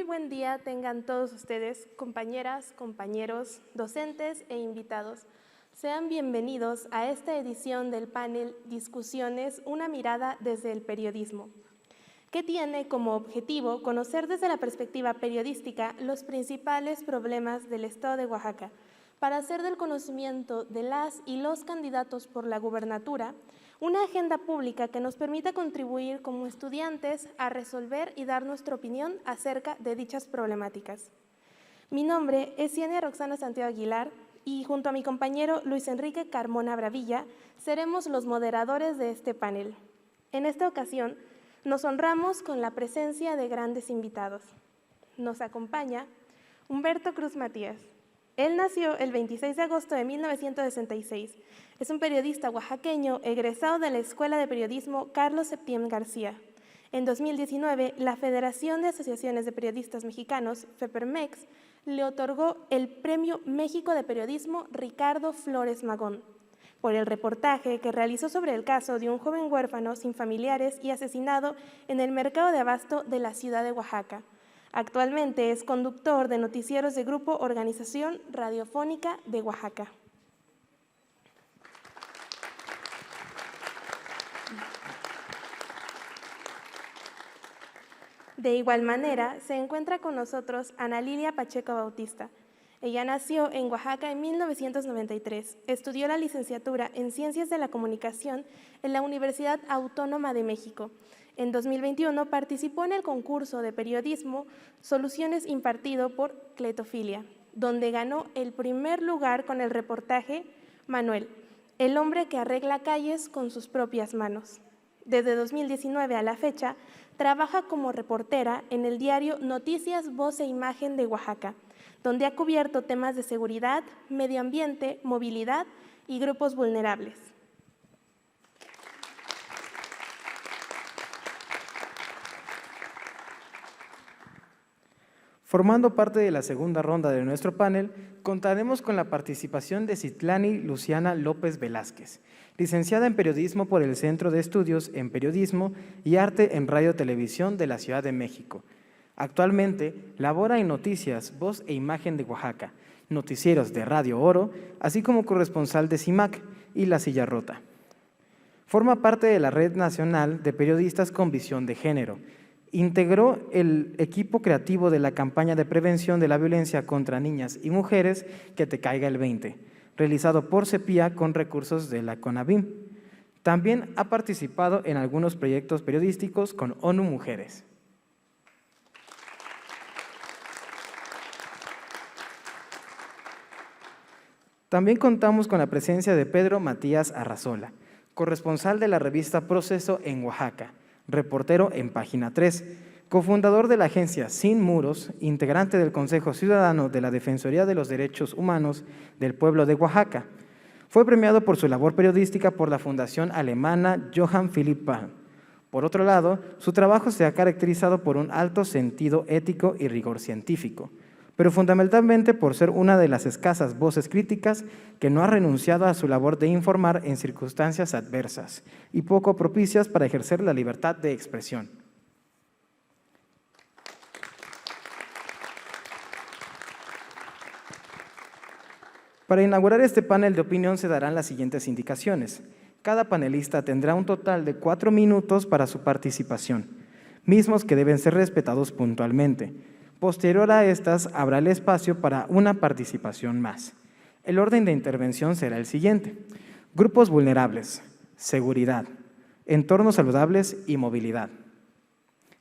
Muy buen día tengan todos ustedes, compañeras, compañeros, docentes e invitados. Sean bienvenidos a esta edición del panel Discusiones, una mirada desde el periodismo, que tiene como objetivo conocer desde la perspectiva periodística los principales problemas del Estado de Oaxaca, para hacer del conocimiento de las y los candidatos por la gubernatura una agenda pública que nos permita contribuir como estudiantes a resolver y dar nuestra opinión acerca de dichas problemáticas. Mi nombre es Cienia Roxana Santiago Aguilar y junto a mi compañero Luis Enrique Carmona Bravilla seremos los moderadores de este panel. En esta ocasión nos honramos con la presencia de grandes invitados. Nos acompaña Humberto Cruz Matías. Él nació el 26 de agosto de 1966. Es un periodista oaxaqueño egresado de la Escuela de Periodismo Carlos Septién García. En 2019, la Federación de Asociaciones de Periodistas Mexicanos, FEPERMEX, le otorgó el Premio México de Periodismo Ricardo Flores Magón por el reportaje que realizó sobre el caso de un joven huérfano sin familiares y asesinado en el mercado de abasto de la ciudad de Oaxaca. Actualmente es conductor de noticieros de Grupo Organización Radiofónica de Oaxaca. De igual manera, se encuentra con nosotros Ana Lilia Pacheco Bautista. Ella nació en Oaxaca en 1993. Estudió la licenciatura en Ciencias de la Comunicación en la Universidad Autónoma de México. En 2021 participó en el concurso de periodismo Soluciones impartido por Cletofilia, donde ganó el primer lugar con el reportaje Manuel, el hombre que arregla calles con sus propias manos. Desde 2019 a la fecha, trabaja como reportera en el diario Noticias Voz e Imagen de Oaxaca, donde ha cubierto temas de seguridad, medio ambiente, movilidad y grupos vulnerables. Formando parte de la segunda ronda de nuestro panel, contaremos con la participación de Citlani Luciana López Velázquez, licenciada en Periodismo por el Centro de Estudios en Periodismo y Arte en Radio Televisión de la Ciudad de México. Actualmente labora en Noticias, Voz e Imagen de Oaxaca, noticieros de Radio Oro, así como corresponsal de CIMAC y La Silla Rota. Forma parte de la Red Nacional de Periodistas con Visión de Género. Integró el equipo creativo de la campaña de prevención de la violencia contra niñas y mujeres Que te caiga el 20, realizado por CEPIA con recursos de la CONAVIM. También ha participado en algunos proyectos periodísticos con ONU Mujeres. También contamos con la presencia de Pedro Matías Arrazola, corresponsal de la revista Proceso en Oaxaca, reportero en Página 3, cofundador de la agencia Sin Muros, integrante del Consejo Ciudadano de la Defensoría de los Derechos Humanos del Pueblo de Oaxaca. Fue premiado por su labor periodística por la fundación alemana Johann Philipp Ball. Por otro lado, su trabajo se ha caracterizado por un alto sentido ético y rigor científico, pero fundamentalmente por ser una de las escasas voces críticas que no ha renunciado a su labor de informar en circunstancias adversas y poco propicias para ejercer la libertad de expresión. Para inaugurar este panel de opinión se darán las siguientes indicaciones. Cada panelista tendrá un total de 4 minutos para su participación, mismos que deben ser respetados puntualmente. Posterior a estas, habrá el espacio para una participación más. El orden de intervención será el siguiente: grupos vulnerables, seguridad, entornos saludables y movilidad.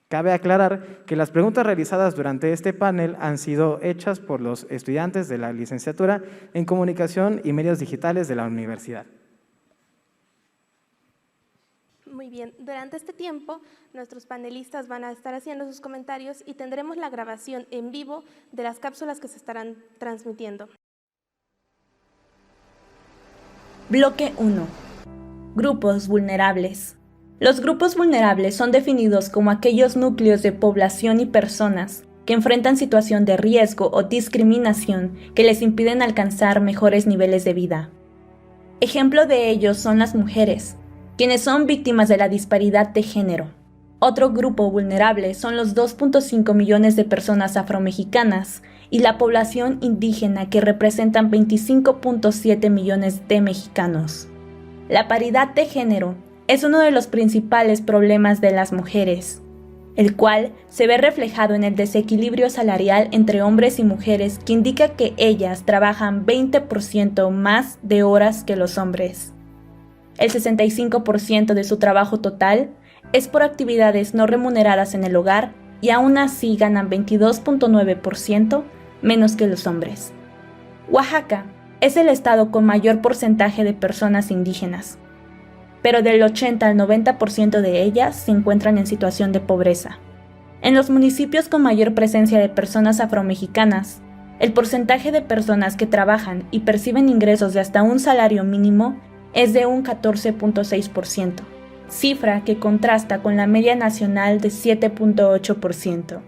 Cabe aclarar que las preguntas realizadas durante este panel han sido hechas por los estudiantes de la licenciatura en Comunicación y Medios Digitales de la universidad. Muy bien, durante este tiempo nuestros panelistas van a estar haciendo sus comentarios y tendremos la grabación en vivo de las cápsulas que se estarán transmitiendo. Bloque 1. Grupos vulnerables. Los grupos vulnerables son definidos como aquellos núcleos de población y personas que enfrentan situación de riesgo o discriminación que les impiden alcanzar mejores niveles de vida. Ejemplo de ellos son las mujeres, quienes son víctimas de la disparidad de género. Otro grupo vulnerable son los 2.5 millones de personas afromexicanas y la población indígena, que representan 25.7 millones de mexicanos. La paridad de género es uno de los principales problemas de las mujeres, el cual se ve reflejado en el desequilibrio salarial entre hombres y mujeres, que indica que ellas trabajan 20% más de horas que los hombres. El 65% de su trabajo total es por actividades no remuneradas en el hogar, y aún así ganan 22.9% menos que los hombres. Oaxaca es el estado con mayor porcentaje de personas indígenas, pero del 80 al 90% de ellas se encuentran en situación de pobreza. En los municipios con mayor presencia de personas afromexicanas, el porcentaje de personas que trabajan y perciben ingresos de hasta un salario mínimo es de un 14.6%, cifra que contrasta con la media nacional de 7.8%.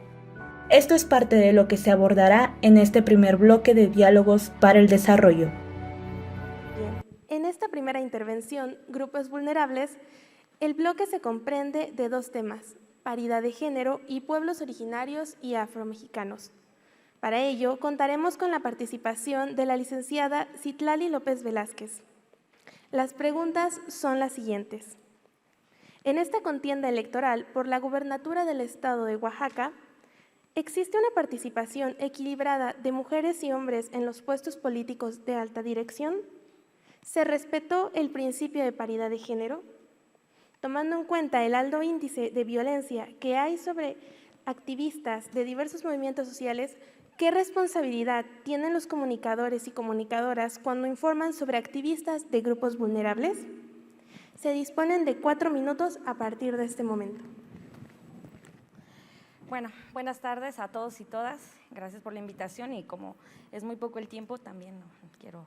Esto es parte de lo que se abordará en este primer bloque de Diálogos para el Desarrollo. Bien. En esta primera intervención, Grupos Vulnerables, el bloque se comprende de dos temas: paridad de género y pueblos originarios y afromexicanos. Para ello, contaremos con la participación de la licenciada Citlali López Velázquez. Las preguntas son las siguientes. En esta contienda electoral por la gubernatura del estado de Oaxaca, ¿existe una participación equilibrada de mujeres y hombres en los puestos políticos de alta dirección? ¿Se respetó el principio de paridad de género? Tomando en cuenta el alto índice de violencia que hay sobre activistas de diversos movimientos sociales, ¿qué responsabilidad tienen los comunicadores y comunicadoras cuando informan sobre activistas de grupos vulnerables? Se disponen de 4 minutos a partir de este momento. Bueno, buenas tardes a todos y todas. Gracias por la invitación, y como es muy poco el tiempo, también no quiero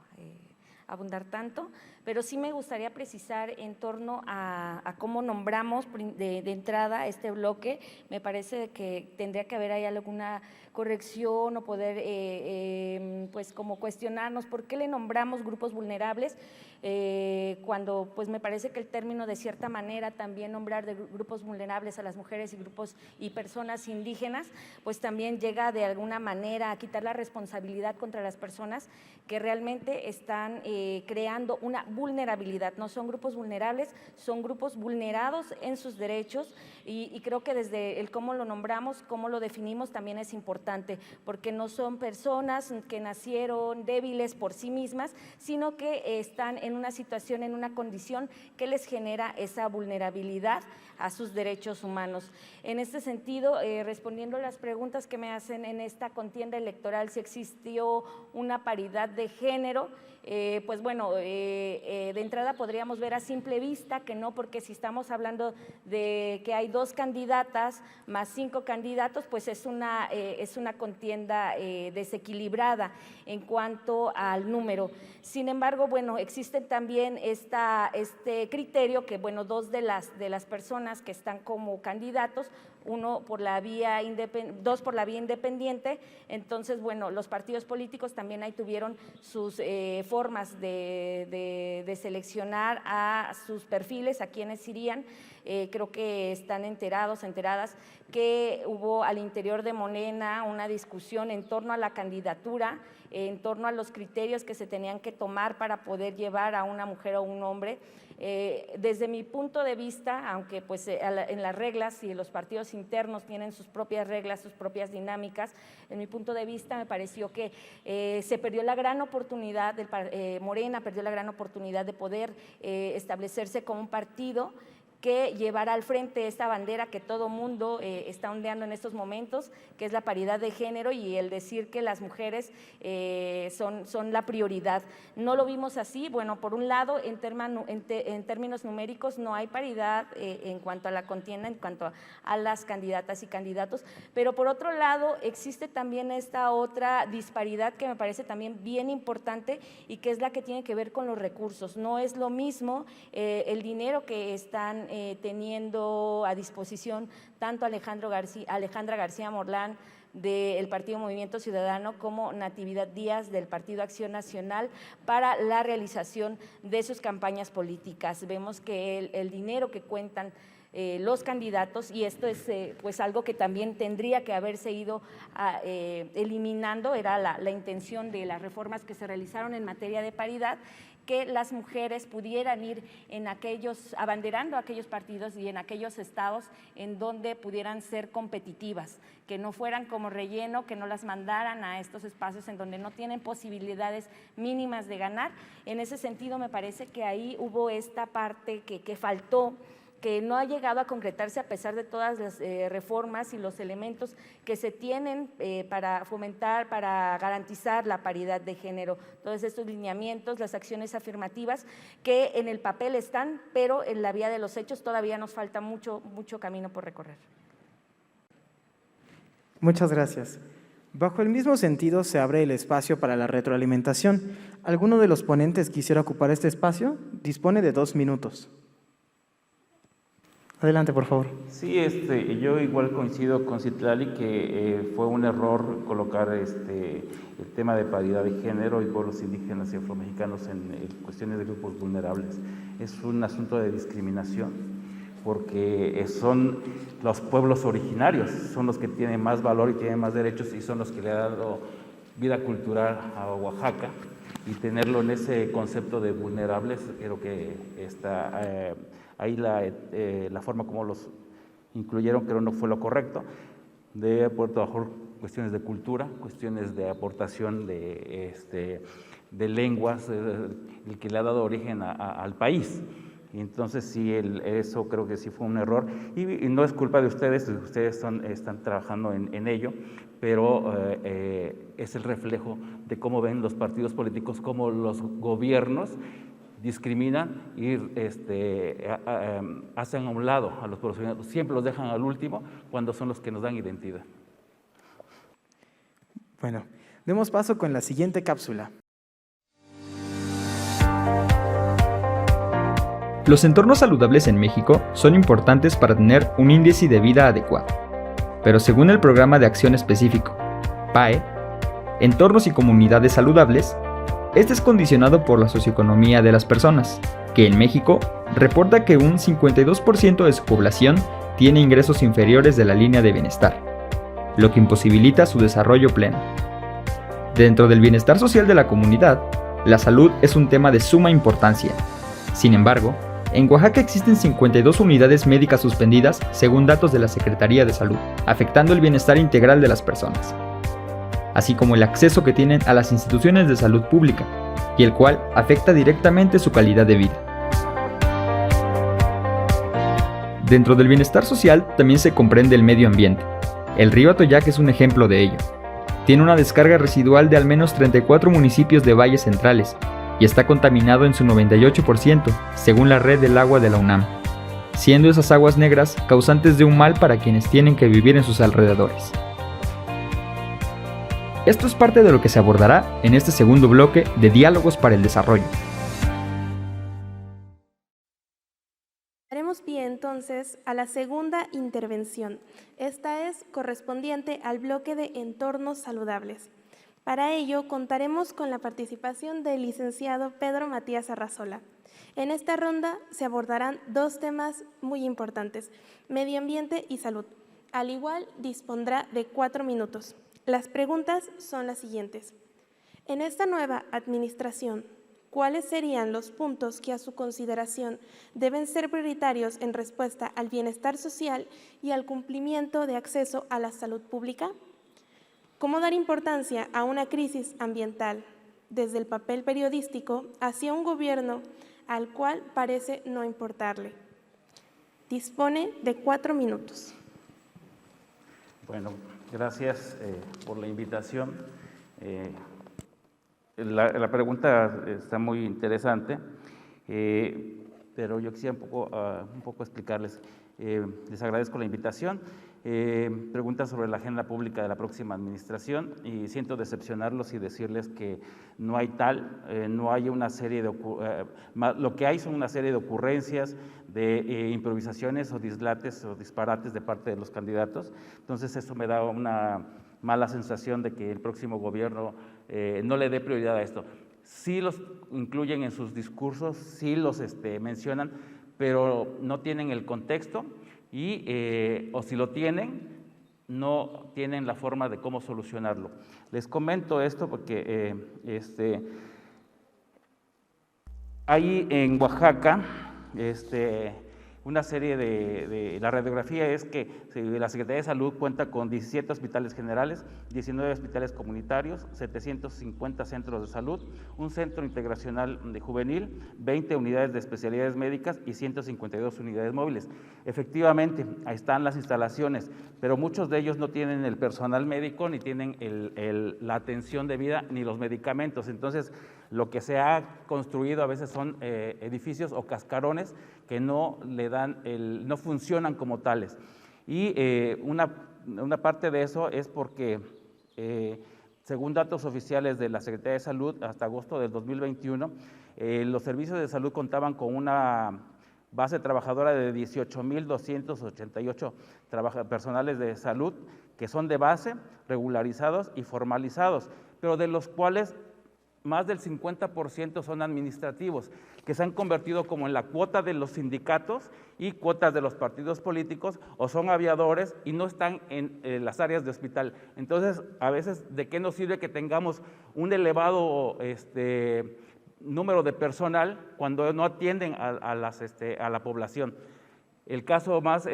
abundar tanto, pero sí me gustaría precisar en torno a cómo nombramos de entrada este bloque. Me parece que tendría que haber ahí alguna corrección o poder pues como cuestionarnos por qué le nombramos grupos vulnerables, cuando pues me parece que el término, de cierta manera, también nombrar de grupos vulnerables a las mujeres y grupos y personas indígenas, pues también llega de alguna manera a quitar la responsabilidad contra las personas que realmente están creando una vulnerabilidad. No son grupos vulnerables, son grupos vulnerados en sus derechos, y creo que desde el cómo lo nombramos, cómo lo definimos, también es importante, porque no son personas que nacieron débiles por sí mismas, sino que están en una situación, en una condición que les genera esa vulnerabilidad a sus derechos humanos. En este sentido, respondiendo a las preguntas que me hacen en esta contienda electoral, si existió una paridad de género, pues bueno, de entrada podríamos ver a simple vista que no, porque si estamos hablando de que hay 2 candidatas más 5 candidatos, pues es una contienda desequilibrada en cuanto al número. Sin embargo, bueno, existe también este criterio que, bueno, 2 de las personas que están como candidatos, 2 por la vía independiente. Entonces, bueno, los partidos políticos también ahí tuvieron sus formas de seleccionar a sus perfiles, a quienes irían. Creo que están enteradas que hubo al interior de Morena una discusión en torno a la candidatura, en torno a los criterios que se tenían que tomar para poder llevar a una mujer o un hombre. Desde mi punto de vista, aunque pues en las reglas y los partidos internos tienen sus propias reglas, sus propias dinámicas, en mi punto de vista me pareció que se perdió la gran oportunidad, Morena perdió la gran oportunidad de poder establecerse como un partido que llevará al frente esta bandera que todo mundo está ondeando en estos momentos, que es la paridad de género y el decir que las mujeres son la prioridad. No lo vimos así. Bueno, por un lado, en términos numéricos no hay paridad en cuanto a la contienda, en cuanto a las candidatas y candidatos, pero por otro lado existe también esta otra disparidad que me parece también bien importante, y que es la que tiene que ver con los recursos. No es lo mismo el dinero que están teniendo a disposición tanto Alejandra García Morlán del Partido Movimiento Ciudadano como Natividad Díaz del Partido Acción Nacional para la realización de sus campañas políticas. Vemos que el dinero que cuentan los candidatos, y esto es pues algo que también tendría que haberse ido eliminando, era la intención de las reformas que se realizaron en materia de paridad, que las mujeres pudieran ir abanderando aquellos partidos y en aquellos estados en donde pudieran ser competitivas, que no fueran como relleno, que no las mandaran a estos espacios en donde no tienen posibilidades mínimas de ganar. En ese sentido, me parece que ahí hubo esta parte que faltó, que no ha llegado a concretarse a pesar de todas las reformas y los elementos que se tienen para fomentar, para garantizar la paridad de género. Todos estos lineamientos, las acciones afirmativas que en el papel están, pero en la vía de los hechos todavía nos falta mucho camino por recorrer. Muchas gracias. Bajo el mismo sentido, se abre el espacio para la retroalimentación. ¿Alguno de los ponentes quisiera ocupar este espacio? Dispone de 2 minutos. Adelante, por favor. Sí, yo igual coincido con Citlali que fue un error colocar el tema de paridad de género y pueblos indígenas y afromexicanos en cuestiones de grupos vulnerables. Es un asunto de discriminación, porque son los pueblos originarios, son los que tienen más valor y tienen más derechos y son los que le han dado vida cultural a Oaxaca, y tenerlo en ese concepto de vulnerables, creo que está ahí la forma como los incluyeron, creo no fue lo correcto. Debe poder trabajar cuestiones de cultura, cuestiones de aportación de lenguas, el que le ha dado origen al país. Y entonces sí, eso creo que sí fue un error, y no es culpa de ustedes, están trabajando en ello, pero es el reflejo de cómo ven los partidos políticos, cómo los gobiernos discriminan y hacen a un lado a los pueblos originarios, siempre los dejan al último cuando son los que nos dan identidad. Bueno, demos paso con la siguiente cápsula. Los entornos saludables en México son importantes para tener un índice de vida adecuado, pero según el Programa de Acción Específico, PAE, Entornos y Comunidades Saludables, este es condicionado por la socioeconomía de las personas, que en México reporta que un 52% de su población tiene ingresos inferiores de la línea de bienestar, lo que imposibilita su desarrollo pleno. Dentro del bienestar social de la comunidad, la salud es un tema de suma importancia. Sin embargo, en Oaxaca existen 52 unidades médicas suspendidas según datos de la Secretaría de Salud, afectando el bienestar integral de las personas, así como el acceso que tienen a las instituciones de salud pública, y el cual afecta directamente su calidad de vida. Dentro del bienestar social también se comprende el medio ambiente. El río Atoyac es un ejemplo de ello. Tiene una descarga residual de al menos 34 municipios de valles centrales, y está contaminado en su 98%, según la Red del Agua de la UNAM, siendo esas aguas negras causantes de un mal para quienes tienen que vivir en sus alrededores. Esto es parte de lo que se abordará en este segundo bloque de Diálogos para el Desarrollo. Daremos pie entonces a la segunda intervención. Esta es correspondiente al bloque de entornos saludables. Para ello, contaremos con la participación del licenciado Pedro Matías Arrazola. En esta ronda se abordarán 2 temas muy importantes, medio ambiente y salud. Al igual, dispondrá de 4 minutos. Las preguntas son las siguientes. En esta nueva administración, ¿cuáles serían los puntos que a su consideración deben ser prioritarios en respuesta al bienestar social y al cumplimiento de acceso a la salud pública? ¿Cómo dar importancia a una crisis ambiental desde el papel periodístico hacia un gobierno al cual parece no importarle? Dispone de 4 minutos. Bueno, gracias por la invitación. La pregunta está muy interesante, pero yo quisiera un poco explicarles. Les agradezco la invitación. Preguntas sobre la agenda pública de la próxima administración, y siento decepcionarlos y decirles que no hay no hay una serie de lo que hay son una serie de ocurrencias, de improvisaciones o dislates o disparates de parte de los candidatos. Entonces eso me da una mala sensación de que el próximo gobierno no le dé prioridad a esto. Sí los incluyen en sus discursos, sí los mencionan, pero no tienen el contexto. y o si lo tienen, no tienen la forma de cómo solucionarlo. Les comento esto porque hay en Oaxaca una serie la radiografía es que la Secretaría de Salud cuenta con 17 hospitales generales, 19 hospitales comunitarios, 750 centros de salud, un centro integracional de juvenil, 20 unidades de especialidades médicas y 152 unidades móviles. Efectivamente, ahí están las instalaciones, pero muchos de ellos no tienen el personal médico, ni tienen la atención debida, ni los medicamentos. Entonces, lo que se ha construido a veces son edificios o cascarones que no funcionan como tales. Y una parte de eso es porque, según datos oficiales de la Secretaría de Salud, hasta agosto del 2021, los servicios de salud contaban con una base trabajadora de 18,288 personales de salud que son de base, regularizados y formalizados, pero de los cuales más del 50% son administrativos, que se han convertido como en la cuota de los sindicatos y cuotas de los partidos políticos, o son aviadores y no están en las áreas de hospital. Entonces, a veces, ¿de qué nos sirve que tengamos un elevado número de personal cuando no atienden a la población? El caso más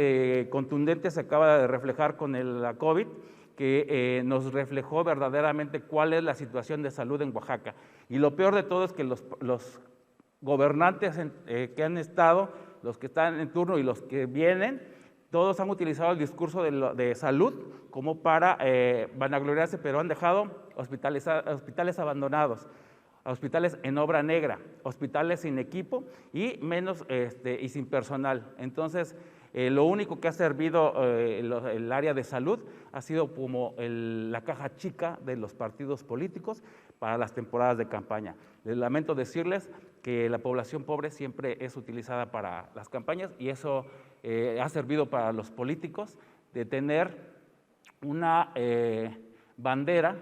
contundente se acaba de reflejar con la COVID, que nos reflejó verdaderamente cuál es la situación de salud en Oaxaca. Y lo peor de todo es que los gobernantes que han estado, los que están en turno y los que vienen, todos han utilizado el discurso de salud como para vanagloriarse, pero han dejado hospitales abandonados, hospitales en obra negra, hospitales sin equipo y sin personal. Entonces, lo único que ha servido el área de salud ha sido como la caja chica de los partidos políticos para las temporadas de campaña. Les lamento decirles que la población pobre siempre es utilizada para las campañas y eso ha servido para los políticos de tener una bandera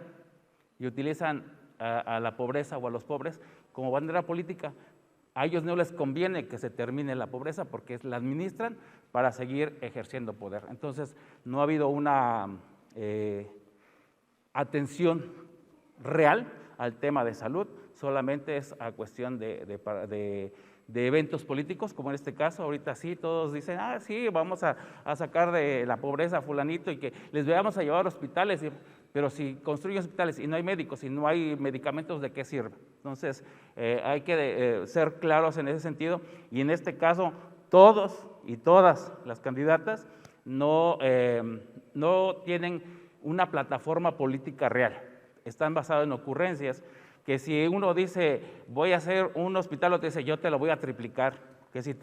y utilizan a la pobreza o a los pobres como bandera política. A ellos no les conviene que se termine la pobreza porque la administran para seguir ejerciendo poder. Entonces, no ha habido una atención real al tema de salud, solamente es a cuestión de eventos políticos, como en este caso. Ahorita sí, todos dicen, sí, vamos a sacar de la pobreza a fulanito y que les vayamos a llevar a hospitales, pero si construyen hospitales y no hay médicos y no hay medicamentos, ¿de qué sirve? Entonces, hay que ser claros en ese sentido, y en este caso, todos y todas las candidatas no tienen una plataforma política real, están basadas en ocurrencias, que si uno dice, voy a hacer un hospital, otro dice, yo te lo voy a triplicar, que si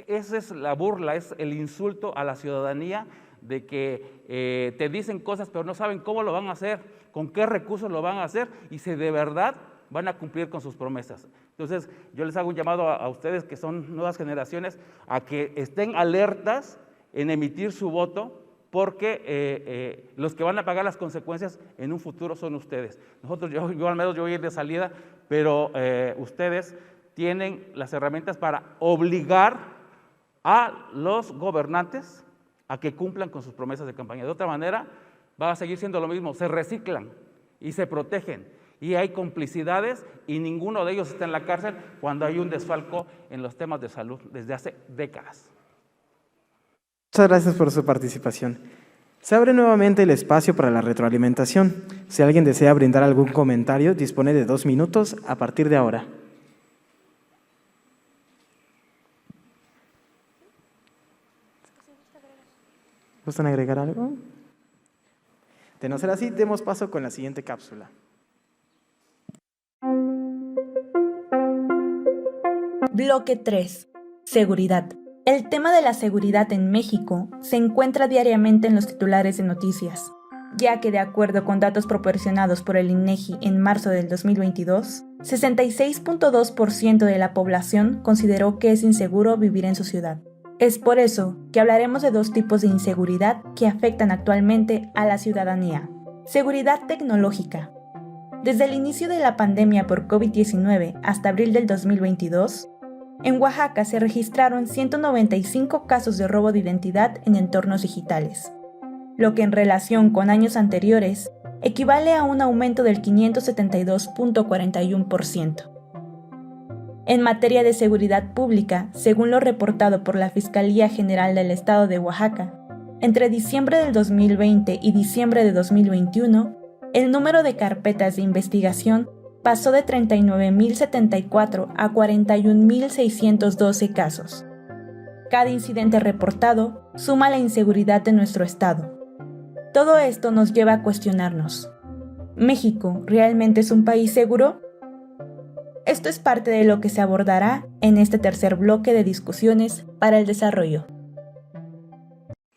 esa es la burla, es el insulto a la ciudadanía, de que te dicen cosas pero no saben cómo lo van a hacer, con qué recursos lo van a hacer y si de verdad van a cumplir con sus promesas. Entonces, yo les hago un llamado a ustedes que son nuevas generaciones a que estén alertas en emitir su voto, porque los que van a pagar las consecuencias en un futuro son ustedes. Nosotros, yo al menos yo voy a ir de salida, pero ustedes tienen las herramientas para obligar a los gobernantes a que cumplan con sus promesas de campaña. De otra manera, va a seguir siendo lo mismo, se reciclan y se protegen, y hay complicidades y ninguno de ellos está en la cárcel cuando hay un desfalco en los temas de salud desde hace décadas. Muchas gracias por su participación. Se abre nuevamente el espacio para la retroalimentación. Si alguien desea brindar algún comentario, dispone de 2 minutos a partir de ahora. ¿Gustan agregar algo? De no ser así, demos paso con la siguiente cápsula. Bloque 3. Seguridad. El tema de la seguridad en México se encuentra diariamente en los titulares de noticias, ya que de acuerdo con datos proporcionados por el INEGI en marzo del 2022, 66.2% de la población consideró que es inseguro vivir en su ciudad. Es por eso que hablaremos de 2 tipos de inseguridad que afectan actualmente a la ciudadanía. Seguridad tecnológica. Desde el inicio de la pandemia por COVID-19 hasta abril del 2022, En Oaxaca se registraron 195 casos de robo de identidad en entornos digitales, lo que en relación con años anteriores equivale a un aumento del 572.41%. En materia de seguridad pública, según lo reportado por la Fiscalía General del Estado de Oaxaca, entre diciembre del 2020 y diciembre de 2021, el número de carpetas de investigación pasó de 39.074 a 41.612 casos. Cada incidente reportado suma la inseguridad de nuestro estado. Todo esto nos lleva a cuestionarnos: ¿México realmente es un país seguro? Esto es parte de lo que se abordará en este tercer bloque de discusiones para el desarrollo.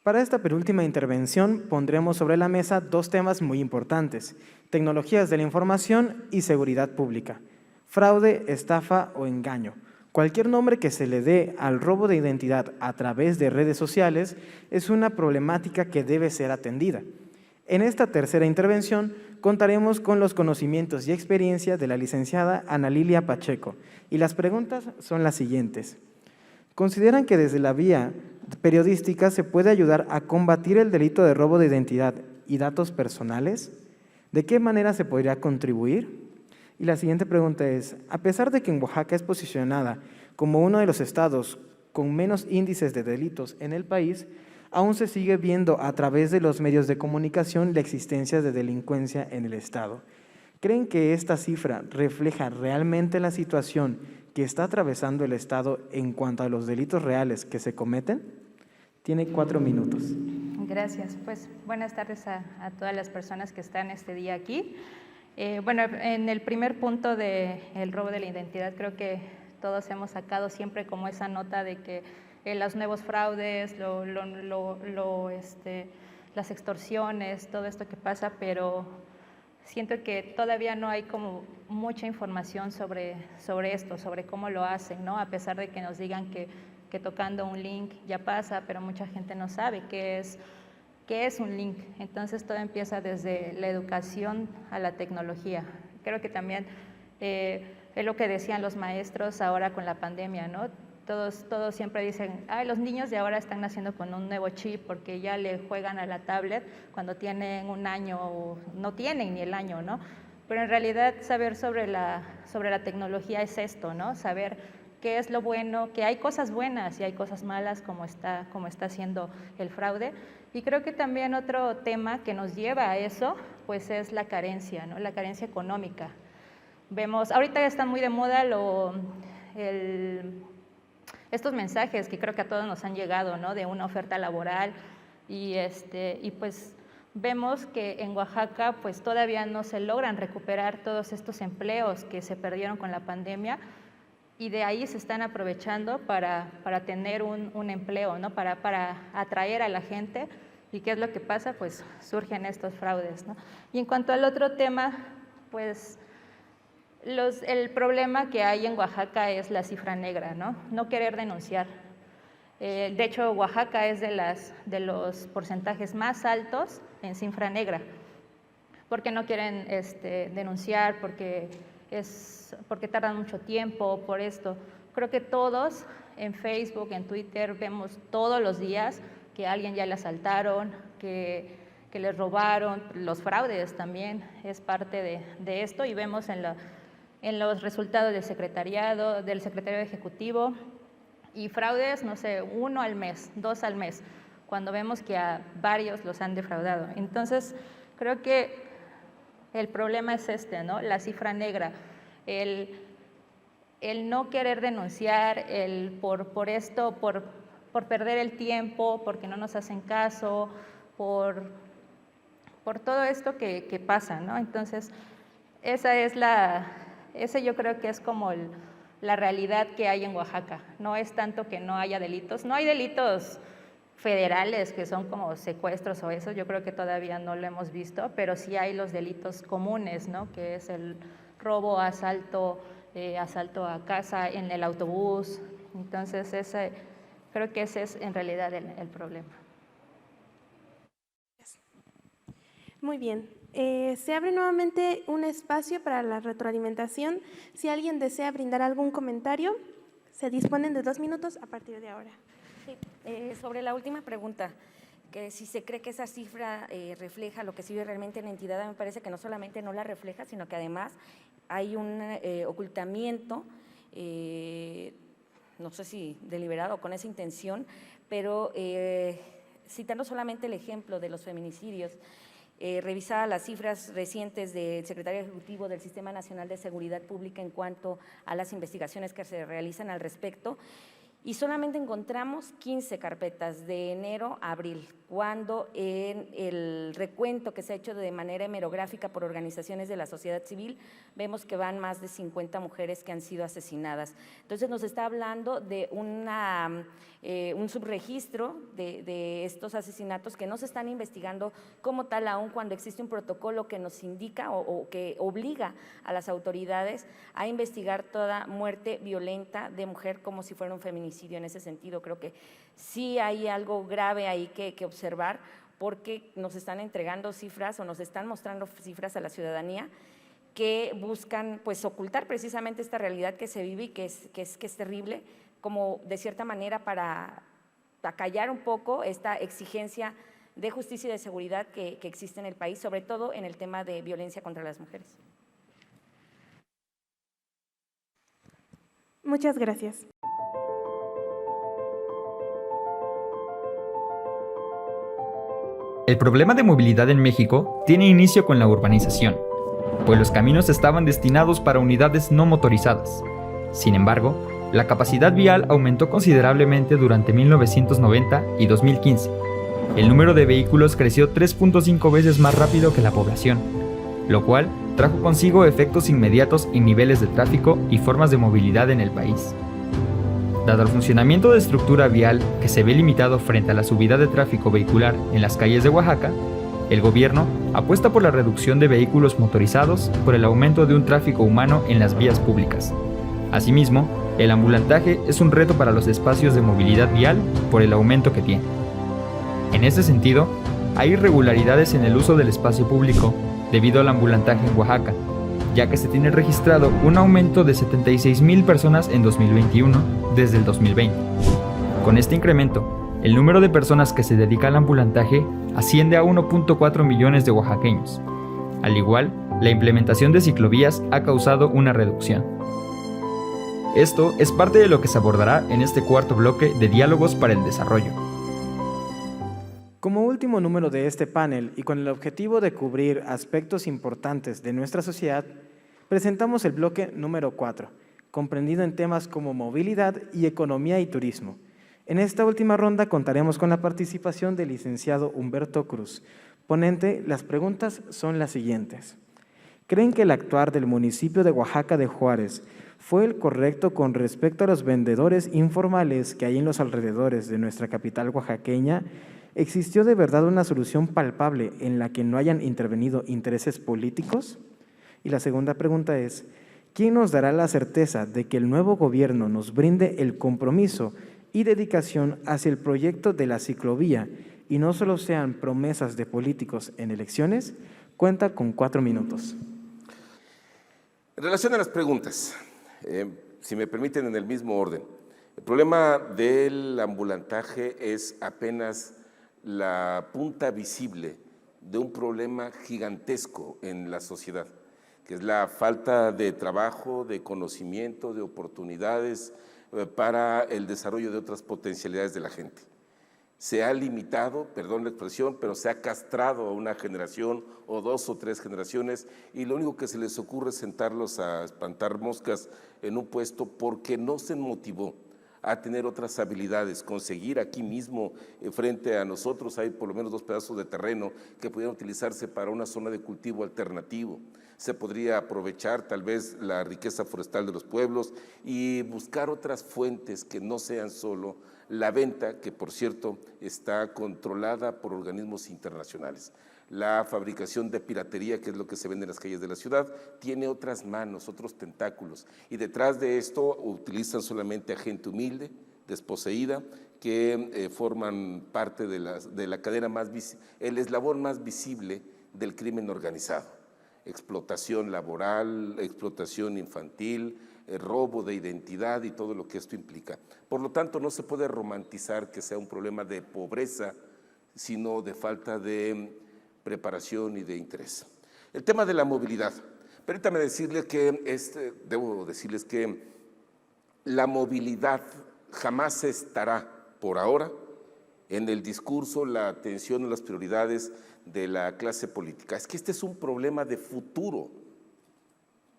Para esta penúltima intervención pondremos sobre la mesa dos temas muy importantes: tecnologías de la información y seguridad pública. Fraude, estafa o engaño. Cualquier nombre que se le dé al robo de identidad a través de redes sociales es una problemática que debe ser atendida. En esta tercera intervención contaremos con los conocimientos y experiencia de la licenciada Ana Lilia Pacheco, y las preguntas son las siguientes. ¿Consideran que desde la vía periodística se puede ayudar a combatir el delito de robo de identidad y datos personales? ¿De qué manera se podría contribuir? Y la siguiente pregunta es, a pesar de que en Oaxaca es posicionada como uno de los estados con menos índices de delitos en el país, aún se sigue viendo a través de los medios de comunicación la existencia de delincuencia en el estado. ¿Creen que esta cifra refleja realmente la situación que está atravesando el estado en cuanto a los delitos reales que se cometen? Tiene 4 minutos. Gracias. Pues buenas tardes a todas las personas que están este día aquí. Bueno, en el primer punto del robo de la identidad, creo que todos hemos sacado siempre como esa nota de que los nuevos fraudes, las extorsiones, todo esto que pasa, pero siento que todavía no hay como mucha información sobre esto, sobre cómo lo hacen, ¿no? A pesar de que nos digan que tocando un link ya pasa, pero mucha gente no sabe qué es un link. Entonces todo empieza desde la educación a la tecnología. Creo que también es lo que decían los maestros ahora con la pandemia, ¿no? Todos siempre dicen, los niños de ahora están naciendo con un nuevo chip porque ya le juegan a la tablet cuando tienen un año o no tienen ni el año, ¿no? Pero en realidad saber sobre la tecnología es esto, ¿no? Saber qué es lo bueno, que hay cosas buenas y hay cosas malas como está haciendo el fraude. Y creo que también otro tema que nos lleva a eso, pues es la carencia, ¿no? La carencia económica. Vemos, ahorita están muy de moda estos mensajes que creo que a todos nos han llegado, ¿no? De una oferta laboral y pues vemos que en Oaxaca pues todavía no se logran recuperar todos estos empleos que se perdieron con la pandemia, y de ahí se están aprovechando para tener un empleo, ¿no? Para atraer a la gente. ¿Y qué es lo que pasa? Pues surgen estos fraudes, ¿no? Y en cuanto al otro tema, pues el problema que hay en Oaxaca es la cifra negra, ¿no? No querer denunciar. De hecho, Oaxaca es de los porcentajes más altos en cifra negra, porque no quieren denunciar, porque tardan mucho tiempo, por esto. Creo que todos en Facebook, en Twitter, vemos todos los días que a alguien ya le asaltaron, que les robaron. Los fraudes también es parte de esto, y vemos en los resultados del secretariado ejecutivo, y fraudes, no sé, 1 al mes, 2 al mes, cuando vemos que a varios los han defraudado. Entonces, creo que el problema es ¿no? La cifra negra, el no querer denunciar, por perder el tiempo, porque no nos hacen caso, por todo esto que pasa, ¿no? Entonces, ese yo creo que es como la realidad que hay en Oaxaca. No es tanto que no haya delitos, no hay delitos federales que son como secuestros o eso, yo creo que todavía no lo hemos visto, pero sí hay los delitos comunes, ¿no? Que es el robo, asalto a casa, en el autobús. Entonces creo que ese es en realidad el problema. Muy bien. Se abre nuevamente un espacio para la retroalimentación. Si alguien desea brindar algún comentario, Se disponen de 2 minutos a partir de ahora. Sí, sobre la última pregunta, que si se cree que esa cifra refleja lo que se vive realmente en la entidad, me parece que no solamente no la refleja, sino que además hay un ocultamiento, no sé si deliberado o con esa intención, pero citando solamente el ejemplo de los feminicidios, revisada las cifras recientes del secretario ejecutivo del Sistema Nacional de Seguridad Pública en cuanto a las investigaciones que se realizan al respecto, y solamente encontramos 15 carpetas de enero a abril, cuando en el recuento que se ha hecho de manera hemerográfica por organizaciones de la sociedad civil, vemos que van más de 50 mujeres que han sido asesinadas. Entonces nos está hablando de un subregistro de estos asesinatos que no se están investigando como tal, aún cuando existe un protocolo que nos indica o que obliga a las autoridades a investigar toda muerte violenta de mujer como si fuera un feminicidio. En ese sentido, creo que sí hay algo grave ahí que observar, porque nos están entregando cifras o nos están mostrando cifras a la ciudadanía que buscan pues ocultar precisamente esta realidad que se vive y que es terrible, como de cierta manera para acallar un poco esta exigencia de justicia y de seguridad que existe en el país, sobre todo en el tema de violencia contra las mujeres. Muchas gracias. El problema de movilidad en México tiene inicio con la urbanización, pues los caminos estaban destinados para unidades no motorizadas. Sin embargo, la capacidad vial aumentó considerablemente durante 1990 y 2015. El número de vehículos creció 3.5 veces más rápido que la población, lo cual trajo consigo efectos inmediatos en niveles de tráfico y formas de movilidad en el país. Dado el funcionamiento de estructura vial que se ve limitado frente a la subida de tráfico vehicular en las calles de Oaxaca, el gobierno apuesta por la reducción de vehículos motorizados por el aumento de un tráfico humano en las vías públicas. Asimismo, el ambulantaje es un reto para los espacios de movilidad vial por el aumento que tiene. En ese sentido, hay irregularidades en el uso del espacio público debido al ambulantaje en Oaxaca, ya que se tiene registrado un aumento de 76,000 personas en 2021 desde el 2020. Con este incremento, el número de personas que se dedica al ambulantaje asciende a 1.4 millones de oaxaqueños. Al igual, la implementación de ciclovías ha causado una reducción. Esto es parte de lo que se abordará en este cuarto bloque de Diálogos para el Desarrollo. Como último número de este panel y con el objetivo de cubrir aspectos importantes de nuestra sociedad, presentamos el bloque número 4, comprendido en temas como movilidad y economía y turismo. En esta última ronda contaremos con la participación del licenciado Humberto Cruz. Ponente, las preguntas son las siguientes. ¿Creen que el actuar del municipio de Oaxaca de Juárez fue el correcto con respecto a los vendedores informales que hay en los alrededores de nuestra capital oaxaqueña? ¿Existió de verdad una solución palpable en la que no hayan intervenido intereses políticos? Y la segunda pregunta es, ¿quién nos dará la certeza de que el nuevo gobierno nos brinde el compromiso y dedicación hacia el proyecto de la ciclovía y no solo sean promesas de políticos en elecciones? Cuenta con 4 minutos. En relación a las preguntas, si me permiten en el mismo orden, el problema del ambulantaje es apenas la punta visible de un problema gigantesco en la sociedad, que es la falta de trabajo, de conocimiento, de oportunidades para el desarrollo de otras potencialidades de la gente. Se ha limitado, perdón la expresión, pero se ha castrado a una generación o 2 o 3 generaciones y lo único que se les ocurre es sentarlos a espantar moscas en un puesto porque no se motivó a tener otras habilidades, conseguir aquí mismo frente a nosotros hay por lo menos 2 pedazos de terreno que pudieran utilizarse para una zona de cultivo alternativo. Se podría aprovechar tal vez la riqueza forestal de los pueblos y buscar otras fuentes que no sean solo la venta, que por cierto está controlada por organismos internacionales. La fabricación de piratería, que es lo que se vende en las calles de la ciudad, tiene otras manos, otros tentáculos, y detrás de esto utilizan solamente a gente humilde, desposeída, que forman parte de la cadena el eslabón más visible del crimen organizado. explotación laboral, explotación infantil, robo de identidad y todo lo que esto implica. Por lo tanto, no se puede romantizar que sea un problema de pobreza, sino de falta de preparación y de interés. El tema de la movilidad. Permítame decirles que, debo decirles que la movilidad jamás estará, por ahora, en el discurso, la atención o las prioridades de la clase política. Es que este es un problema de futuro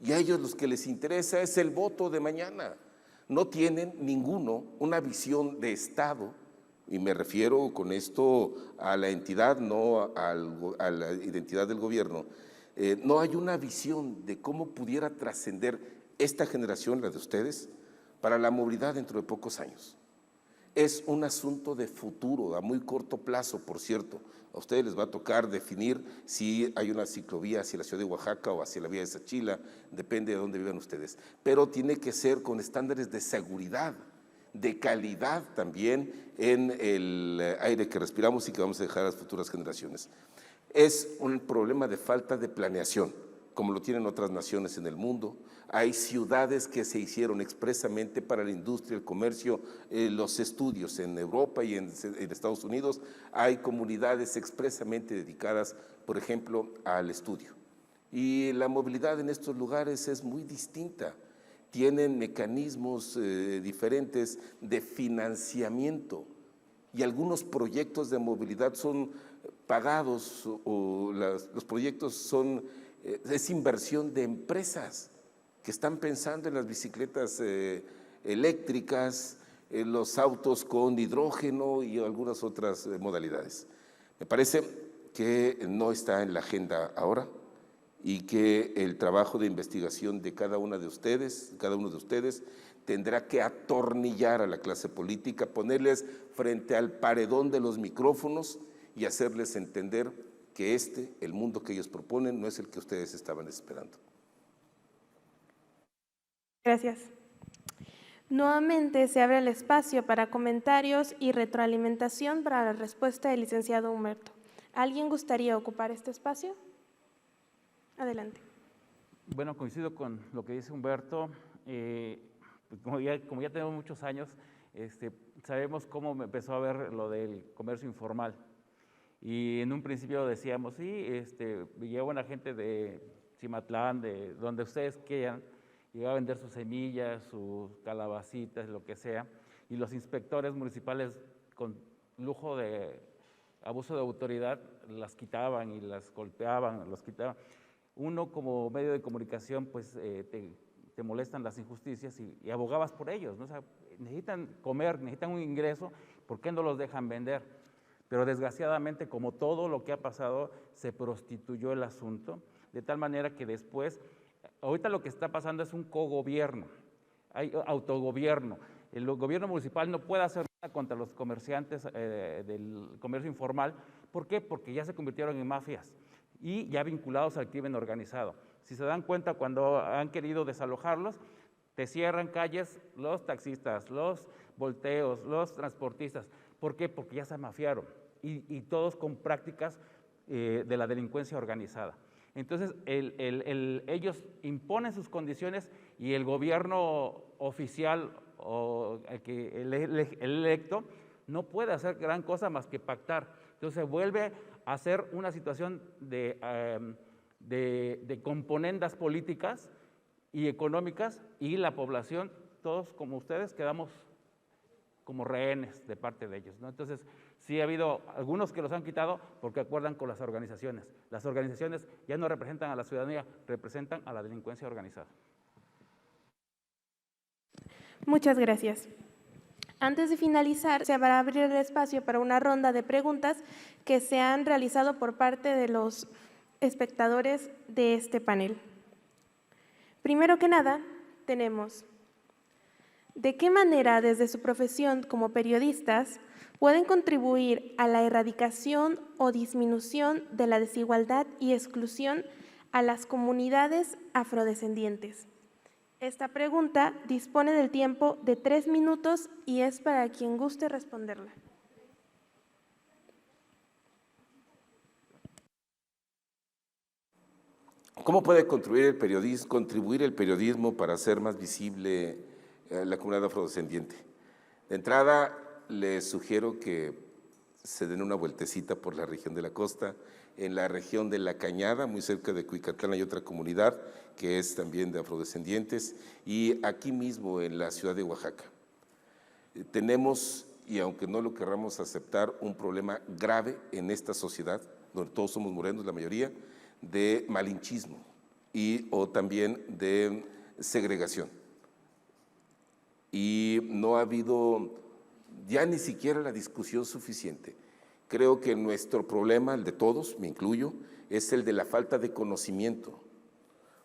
y a ellos los que les interesa es el voto de mañana. No tienen ninguno una visión de Estado, y me refiero con esto a la entidad, no a la identidad del gobierno. No hay una visión de cómo pudiera trascender esta generación, la de ustedes, para la movilidad dentro de pocos años. Es un asunto de futuro, a muy corto plazo, por cierto. A ustedes les va a tocar definir si hay una ciclovía hacia la ciudad de Oaxaca o hacia la vía de Sachila, depende de dónde vivan ustedes. Pero tiene que ser con estándares de seguridad, de calidad también en el aire que respiramos y que vamos a dejar a las futuras generaciones. Es un problema de falta de planeación, como lo tienen otras naciones en el mundo. Hay ciudades que se hicieron expresamente para la industria, el comercio, los estudios en Europa y en Estados Unidos. Hay comunidades expresamente dedicadas, por ejemplo, al estudio. Y la movilidad en estos lugares es muy distinta. Tienen mecanismos diferentes de financiamiento y algunos proyectos de movilidad son pagados o los proyectos son, es inversión de empresas que están pensando en las bicicletas eléctricas, en los autos con hidrógeno y algunas otras modalidades. Me parece que no está en la agenda ahora y que el trabajo de investigación de cada uno de ustedes tendrá que atornillar a la clase política, ponerles frente al paredón de los micrófonos y hacerles entender que el mundo que ellos proponen no es el que ustedes estaban esperando. Gracias. Nuevamente se abre el espacio para comentarios y retroalimentación para la respuesta del licenciado Humberto. ¿Alguien gustaría ocupar este espacio? Adelante. Bueno, coincido con lo que dice Humberto. Como ya tenemos muchos años, sabemos cómo empezó a ver lo del comercio informal. Y en un principio decíamos, sí, llega una gente de Cimatlán, de donde ustedes quieran, llegaba a vender sus semillas, sus calabacitas, lo que sea, y los inspectores municipales con lujo de abuso de autoridad las quitaban y las golpeaban, los quitaban. Uno como medio de comunicación, pues te molestan las injusticias y abogabas por ellos, ¿no? O sea, necesitan comer, necesitan un ingreso, ¿por qué no los dejan vender? Pero desgraciadamente, como todo lo que ha pasado, se prostituyó el asunto, de tal manera que después, ahorita lo que está pasando es un cogobierno, hay autogobierno. El gobierno municipal no puede hacer nada contra los comerciantes del comercio informal. ¿Por qué? Porque ya se convirtieron en mafias y ya vinculados al crimen organizado. Si se dan cuenta, cuando han querido desalojarlos, te cierran calles los taxistas, los volteos, los transportistas. ¿Por qué? Porque ya se mafiaron y todos con prácticas de la delincuencia organizada. Entonces, ellos imponen sus condiciones y el gobierno oficial o el electo no puede hacer gran cosa más que pactar. Entonces, vuelve a ser una situación de componendas políticas y económicas, y la población, todos como ustedes, quedamos como rehenes de parte de ellos, ¿no? Entonces, sí ha habido algunos que los han quitado porque acuerdan con las organizaciones. Las organizaciones ya no representan a la ciudadanía, representan a la delincuencia organizada. Muchas gracias. Antes de finalizar, se va a abrir el espacio para una ronda de preguntas que se han realizado por parte de los espectadores de este panel. Primero que nada, tenemos: ¿de qué manera desde su profesión como periodistas pueden contribuir a la erradicación o disminución de la desigualdad y exclusión a las comunidades afrodescendientes? Esta pregunta dispone del tiempo de 3 minutos y es para quien guste responderla. ¿Cómo puede contribuir el periodismo para hacer más visible la comunidad afrodescendiente? De entrada, les sugiero que se den una vueltecita por la región de la costa. En la región de La Cañada, muy cerca de Cuicatlán, hay otra comunidad que es también de afrodescendientes, y aquí mismo en la ciudad de Oaxaca. Tenemos, y aunque no lo querramos aceptar, un problema grave en esta sociedad, donde todos somos morenos, la mayoría, de malinchismo o también de segregación. Y no ha habido ya ni siquiera la discusión suficiente. Creo que nuestro problema, el de todos, me incluyo, es el de la falta de conocimiento,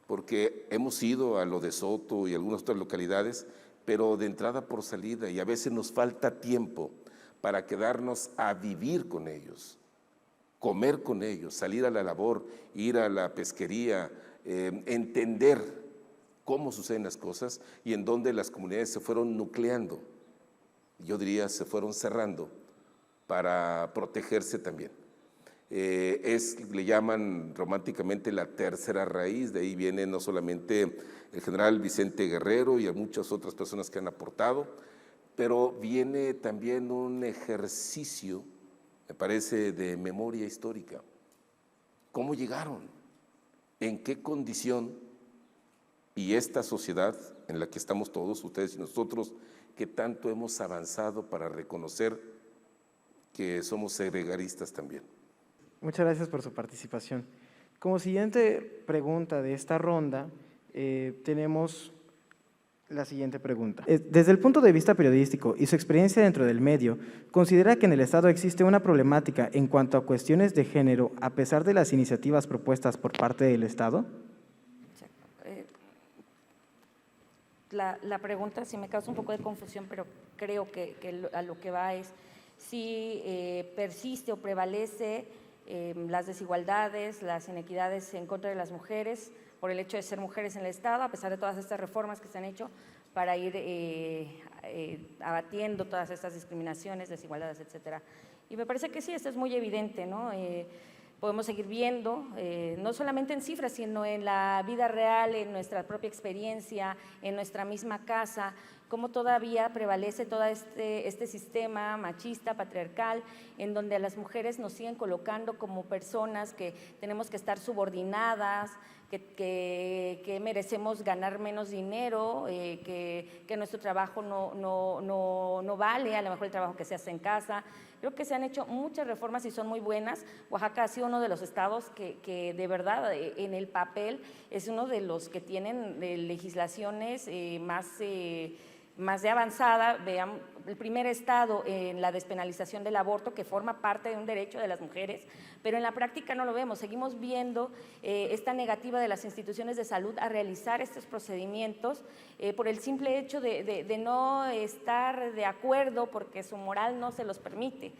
porque hemos ido a lo de Soto y algunas otras localidades, pero de entrada por salida, y a veces nos falta tiempo para quedarnos a vivir con ellos, comer con ellos, salir a la labor, ir a la pesquería, entender cómo suceden las cosas y en dónde las comunidades se fueron nucleando, yo diría se fueron cerrando para protegerse también. Le llaman románticamente la tercera raíz, de ahí viene no solamente el general Vicente Guerrero y a muchas otras personas que han aportado, pero viene también un ejercicio, me parece, de memoria histórica. ¿Cómo llegaron? ¿En qué condición? Y esta sociedad en la que estamos todos, ustedes y nosotros, que tanto hemos avanzado para reconocer que somos segregaristas también. Muchas gracias por su participación. Como siguiente pregunta de esta ronda, tenemos la siguiente pregunta. Desde el punto de vista periodístico y su experiencia dentro del medio, ¿considera que en el Estado existe una problemática en cuanto a cuestiones de género a pesar de las iniciativas propuestas por parte del Estado? La pregunta sí me causa un poco de confusión, pero creo que a lo que va es si persiste o prevalece las desigualdades, las inequidades en contra de las mujeres por el hecho de ser mujeres en el Estado, a pesar de todas estas reformas que se han hecho para ir abatiendo todas estas discriminaciones, desigualdades, etcétera. Y me parece que sí, esto es muy evidente, ¿no? Podemos seguir viendo, no solamente en cifras, sino en la vida real, en nuestra propia experiencia, en nuestra misma casa, cómo todavía prevalece todo este sistema machista, patriarcal, en donde a las mujeres nos siguen colocando como personas que tenemos que estar subordinadas, que merecemos ganar menos dinero, que nuestro trabajo no vale, a lo mejor el trabajo que se hace en casa. Creo que se han hecho muchas reformas y son muy buenas. Oaxaca ha sido uno de los estados que de verdad en el papel es uno de los que tienen legislaciones más de avanzada. Vean, el primer estado en la despenalización del aborto, que forma parte de un derecho de las mujeres, pero en la práctica no lo vemos. Seguimos viendo esta negativa de las instituciones de salud a realizar estos procedimientos por el simple hecho de no estar de acuerdo porque su moral no se los permite.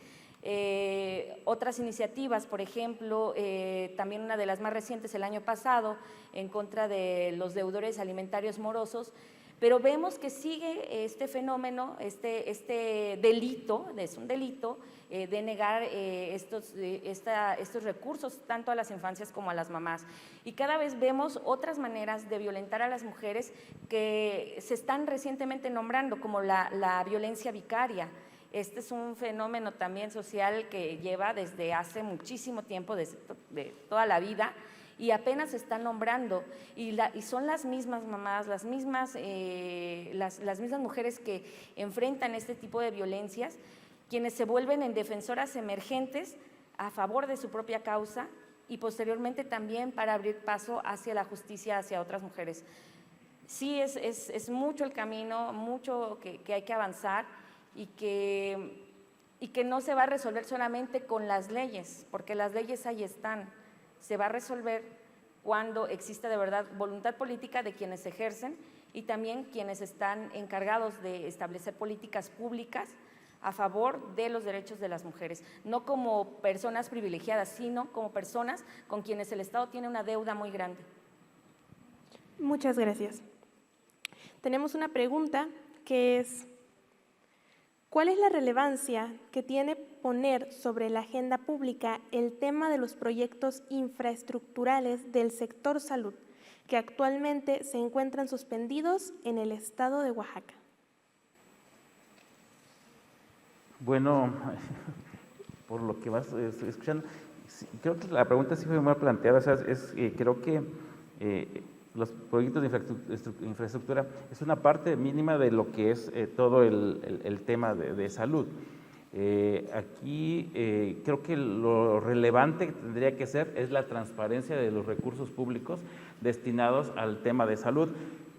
Otras iniciativas, por ejemplo, también una de las más recientes el año pasado en contra de los deudores alimentarios morosos, pero vemos que sigue este fenómeno, este delito, es un delito de negar estos recursos tanto a las infancias como a las mamás. Y cada vez vemos otras maneras de violentar a las mujeres que se están recientemente nombrando, como la violencia vicaria. Este es un fenómeno también social que lleva desde hace muchísimo tiempo, desde de toda la vida, y apenas se está nombrando, y son las mismas mamás, las mismas mujeres que enfrentan este tipo de violencias, quienes se vuelven en defensoras emergentes a favor de su propia causa y posteriormente también para abrir paso hacia la justicia hacia otras mujeres. Sí, es mucho el camino, mucho que hay que avanzar y que no se va a resolver solamente con las leyes, porque las leyes ahí están. Se va a resolver cuando exista de verdad voluntad política de quienes ejercen y también quienes están encargados de establecer políticas públicas a favor de los derechos de las mujeres, no como personas privilegiadas, sino como personas con quienes el Estado tiene una deuda muy grande. Muchas gracias. Tenemos una pregunta que es: ¿Cuál es la relevancia que tiene poner sobre la agenda pública el tema de los proyectos infraestructurales del sector salud, que actualmente se encuentran suspendidos en el estado de Oaxaca? Bueno, por lo que vas escuchando, creo que la pregunta sí fue mal planteada. O sea, creo que los proyectos de infraestructura es una parte mínima de lo que es todo el tema de salud. Aquí creo que lo relevante que tendría que ser es la transparencia de los recursos públicos destinados al tema de salud.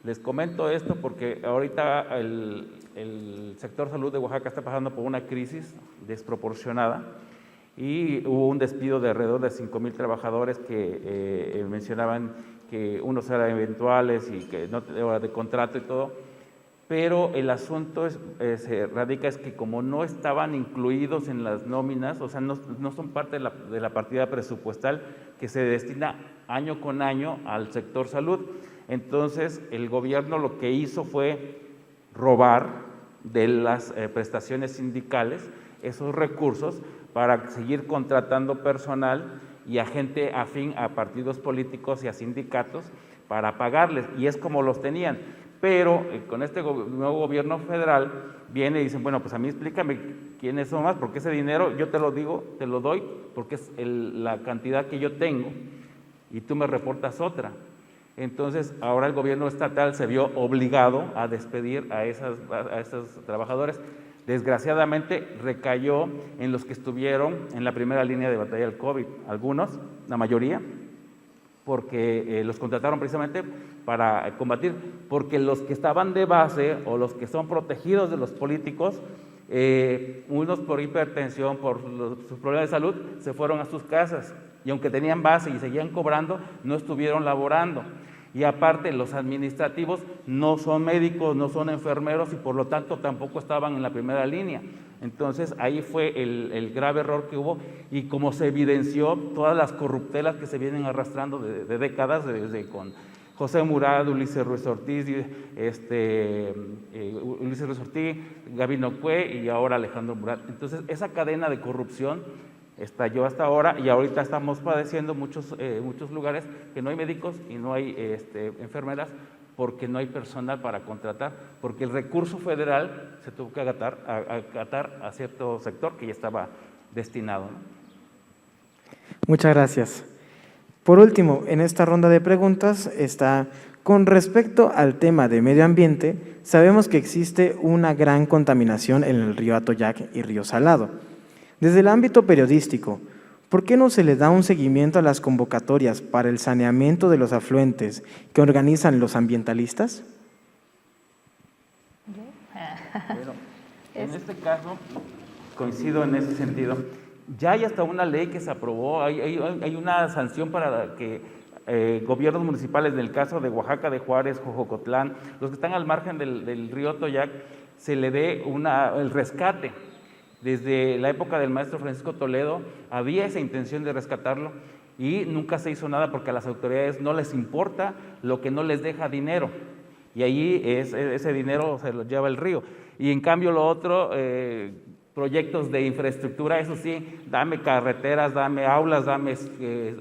Les comento esto porque ahorita el sector salud de Oaxaca está pasando por una crisis desproporcionada y hubo un despido de alrededor de 5,000 trabajadores que mencionaban que unos eran eventuales y que no era de contrato y todo, pero el asunto se radica es que como no estaban incluidos en las nóminas, o sea, no son parte de la partida presupuestal que se destina año con año al sector salud. Entonces, el gobierno lo que hizo fue robar de las prestaciones sindicales esos recursos para seguir contratando personal y a gente afín a partidos políticos y a sindicatos para pagarles, y es como los tenían. Pero con este nuevo gobierno federal viene y dicen, bueno, pues a mí explícame quiénes son más, porque ese dinero yo te lo digo, te lo doy, porque es la cantidad que yo tengo y tú me reportas otra. Entonces, ahora el gobierno estatal se vio obligado a despedir a esos trabajadores. Desgraciadamente, recayó en los que estuvieron en la primera línea de batalla del COVID. Algunos, la mayoría, porque los contrataron precisamente para combatir, porque los que estaban de base o los que son protegidos de los políticos, unos por hipertensión, por sus problemas de salud, se fueron a sus casas y aunque tenían base y seguían cobrando, no estuvieron laborando. Y aparte, los administrativos no son médicos, no son enfermeros y por lo tanto tampoco estaban en la primera línea. Entonces, ahí fue el grave error que hubo y como se evidenció todas las corruptelas que se vienen arrastrando de décadas, desde con José Murad, Ulises Ruiz Ortiz, Gabino Cue y ahora Alejandro Murad. Entonces, esa cadena de corrupción estalló hasta ahora y ahorita estamos padeciendo muchos lugares que no hay médicos y no hay enfermeras porque no hay personal para contratar, porque el recurso federal se tuvo que acatar a cierto sector que ya estaba destinado, ¿no? Muchas gracias. Por último, en esta ronda de preguntas está, con respecto al tema de medio ambiente, sabemos que existe una gran contaminación en el río Atoyac y río Salado. Desde el ámbito periodístico, ¿por qué no se le da un seguimiento a las convocatorias para el saneamiento de los afluentes que organizan los ambientalistas? Bueno, en este caso, coincido en ese sentido. Ya hay hasta una ley que se aprobó, hay una sanción para que gobiernos municipales, en el caso de Oaxaca, de Juárez, Jojocotlán, los que están al margen del río Atoyac, se le dé el rescate. Desde la época del maestro Francisco Toledo había esa intención de rescatarlo y nunca se hizo nada porque a las autoridades no les importa lo que no les deja dinero y ahí ese dinero se lo lleva el río. Y en cambio lo otro, proyectos de infraestructura, eso sí, dame carreteras, dame aulas, dame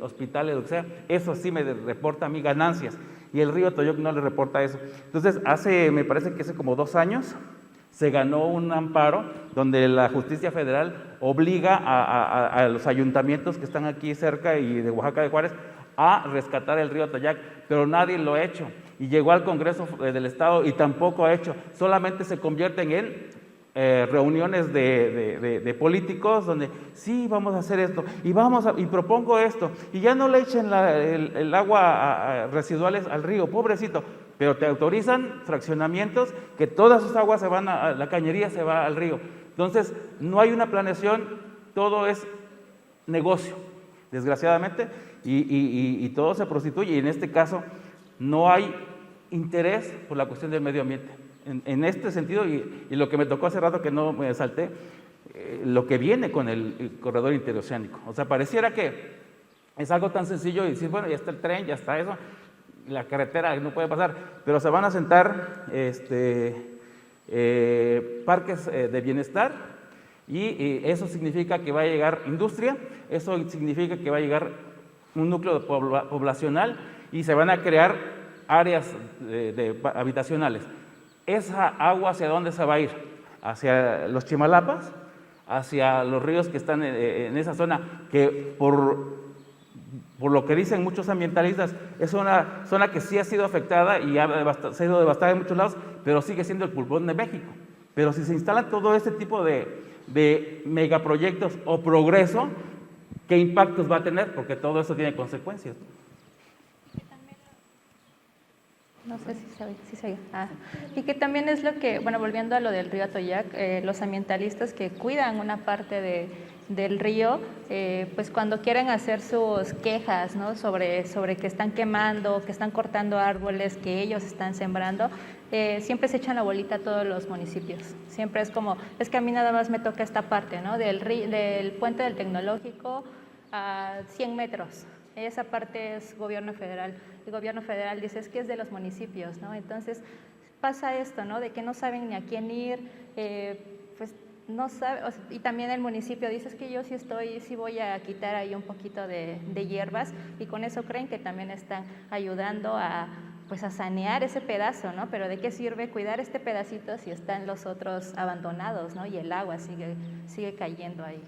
hospitales, lo que sea, eso sí me reporta a mí ganancias y el río Atoyac no le reporta eso. Entonces me parece que hace como 2 años, se ganó un amparo donde la justicia federal obliga a los ayuntamientos que están aquí cerca y de Oaxaca de Juárez a rescatar el río Atoyac, pero nadie lo ha hecho. Y llegó al Congreso del Estado y tampoco ha hecho. Solamente se convierten en reuniones de políticos donde sí, vamos a hacer esto y propongo esto y ya no le echen el agua residuales al río, pobrecito. Pero te autorizan fraccionamientos que todas sus aguas se van la cañería se va al río. Entonces, no hay una planeación, todo es negocio, desgraciadamente, y todo se prostituye. Y en este caso, no hay interés por la cuestión del medio ambiente. En este sentido, y lo que me tocó hace rato que no me salté, lo que viene con el corredor interoceánico. O sea, pareciera que es algo tan sencillo y decir, bueno, ya está el tren, ya está eso, la carretera no puede pasar, pero se van a sentar parques de bienestar, y eso significa que va a llegar industria, eso significa que va a llegar un núcleo poblacional y se van a crear áreas habitacionales. ¿Esa agua hacia dónde se va a ir? Hacia los Chimalapas, hacia los ríos que están en esa zona, que por lo que dicen muchos ambientalistas, es una zona que sí ha sido afectada y se ha sido devastada en muchos lados, pero sigue siendo el pulmón de México. Pero si se instala todo este tipo de megaproyectos o progreso, ¿qué impactos va a tener? Porque todo eso tiene consecuencias. No sé si se oye. Y que también es lo que, bueno, volviendo a lo del río Atoyac, los ambientalistas que cuidan una parte del río, pues cuando quieren hacer sus quejas, ¿no?, sobre que están quemando, que están cortando árboles que ellos están sembrando, siempre se echan la bolita a todos los municipios. Siempre es como, es que a mí nada más me toca esta parte, ¿no?, del puente del Tecnológico a 100 metros. Esa parte es gobierno federal. El gobierno federal dice es que es de los municipios, ¿no? Entonces pasa esto, ¿no?, de que no saben ni a quién ir, pues no sabe, y también el municipio dice es que yo sí voy a quitar ahí un poquito de hierbas, y con eso creen que también están ayudando a sanear ese pedazo, ¿no? Pero ¿de qué sirve cuidar este pedacito si están los otros abandonados, ¿no? Y el agua sigue cayendo ahí.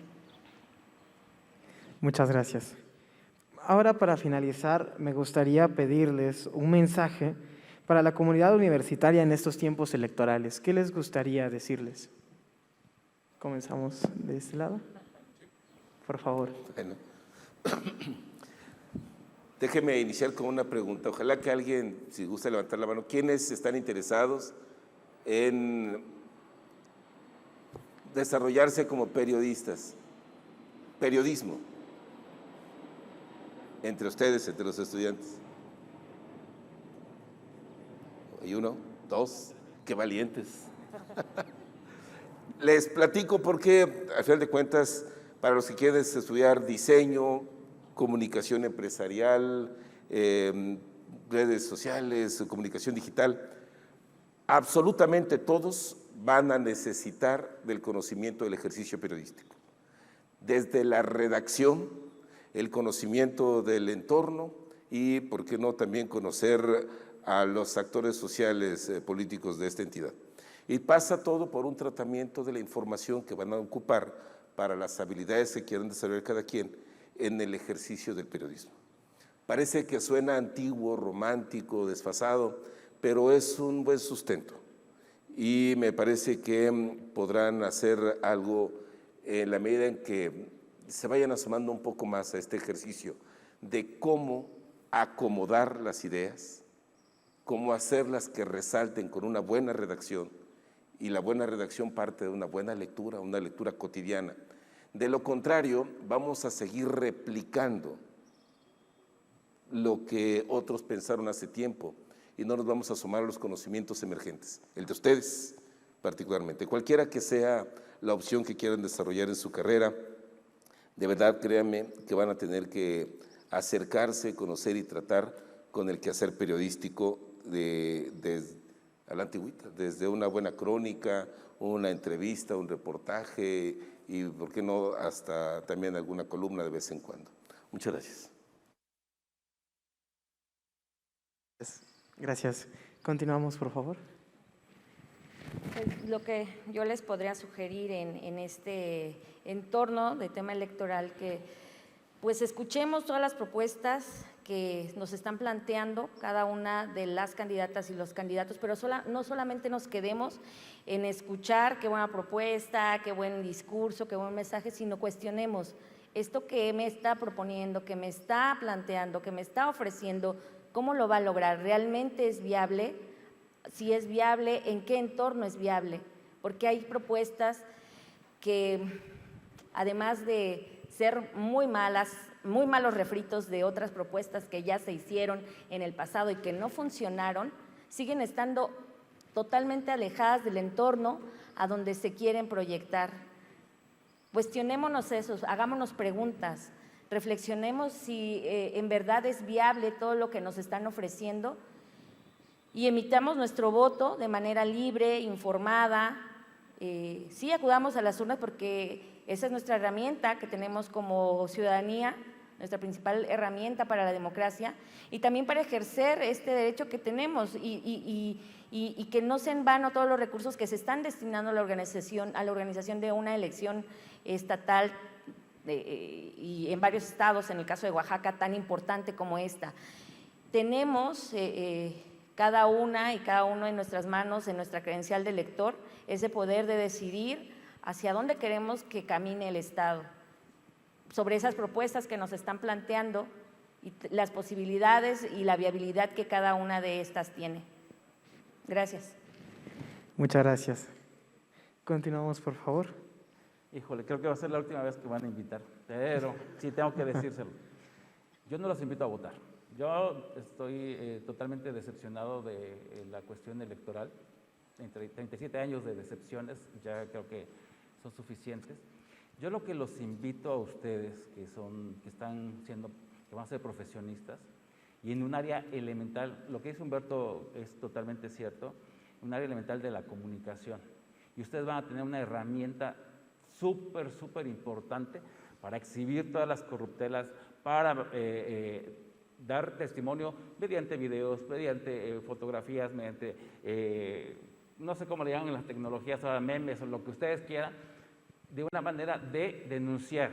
Muchas gracias. Ahora, para finalizar, me gustaría pedirles un mensaje para la comunidad universitaria en estos tiempos electorales. ¿Qué les gustaría decirles? Comenzamos de este lado. Por favor. Bueno. Déjeme iniciar con una pregunta. Ojalá que alguien, si gusta levantar la mano, ¿quiénes están interesados en desarrollarse como periodistas? Periodismo. Entre ustedes, entre los estudiantes. ¿Hay uno? ¿Dos? ¡Qué valientes! Les platico porque, al final de cuentas, para los que quieren estudiar diseño, comunicación empresarial, redes sociales, comunicación digital, absolutamente todos van a necesitar del conocimiento del ejercicio periodístico. Desde la redacción, el conocimiento del entorno y, ¿por qué no?, también conocer a los actores sociales políticos de esta entidad. Y pasa todo por un tratamiento de la información que van a ocupar para las habilidades que quieran desarrollar cada quien en el ejercicio del periodismo. Parece que suena antiguo, romántico, desfasado, pero es un buen sustento. Y me parece que podrán hacer algo en la medida en que se vayan asomando un poco más a este ejercicio de cómo acomodar las ideas, cómo hacerlas que resalten con una buena redacción, y la buena redacción parte de una buena lectura, una lectura cotidiana. De lo contrario, vamos a seguir replicando lo que otros pensaron hace tiempo y no nos vamos a asomar a los conocimientos emergentes, el de ustedes particularmente. Cualquiera que sea la opción que quieran desarrollar en su carrera, de verdad, créanme que van a tener que acercarse, conocer y tratar con el quehacer periodístico a la antigüita, desde una buena crónica, una entrevista, un reportaje y, ¿por qué no?, hasta también alguna columna de vez en cuando. Muchas gracias. Gracias. Continuamos, por favor. Pues lo que yo les podría sugerir en este entorno de tema electoral, que pues escuchemos todas las propuestas que nos están planteando cada una de las candidatas y los candidatos, pero no solamente nos quedemos en escuchar qué buena propuesta, qué buen discurso, qué buen mensaje, sino cuestionemos esto que me está proponiendo, que me está planteando, que me está ofreciendo, ¿cómo lo va a lograr? ¿Realmente es viable? Si es viable, ¿en qué entorno es viable? Porque hay propuestas que, además de ser muy malas, muy malos refritos de otras propuestas que ya se hicieron en el pasado y que no funcionaron, siguen estando totalmente alejadas del entorno a donde se quieren proyectar. Cuestionémonos eso, hagámonos preguntas, reflexionemos si en verdad es viable todo lo que nos están ofreciendo y emitamos nuestro voto de manera libre, informada. Sí, acudamos a las urnas porque esa es nuestra herramienta que tenemos como ciudadanía, nuestra principal herramienta para la democracia y también para ejercer este derecho que tenemos y que no sea en vano todos los recursos que se están destinando a la organización de una elección estatal y en varios estados, en el caso de Oaxaca, tan importante como esta. Tenemos cada una y cada uno en nuestras manos, en nuestra credencial de elector, ese poder de decidir hacia dónde queremos que camine el Estado, sobre esas propuestas que nos están planteando y las posibilidades y la viabilidad que cada una de estas tiene. Gracias. Muchas gracias. Continuamos, por favor. Híjole, creo que va a ser la última vez que van a invitar, pero sí tengo que decírselo. Yo no los invito a votar. Yo estoy totalmente decepcionado de la cuestión electoral. 37 años de decepciones, ya creo que son suficientes. Yo lo que los invito a ustedes, que van a ser profesionistas, y en un área elemental, lo que dice Humberto es totalmente cierto, un área elemental de la comunicación. Y ustedes van a tener una herramienta súper importante para exhibir todas las corruptelas, para dar testimonio mediante videos, mediante fotografías, mediante, no sé cómo le llaman en las tecnologías, ahora memes o lo que ustedes quieran, de una manera de denunciar.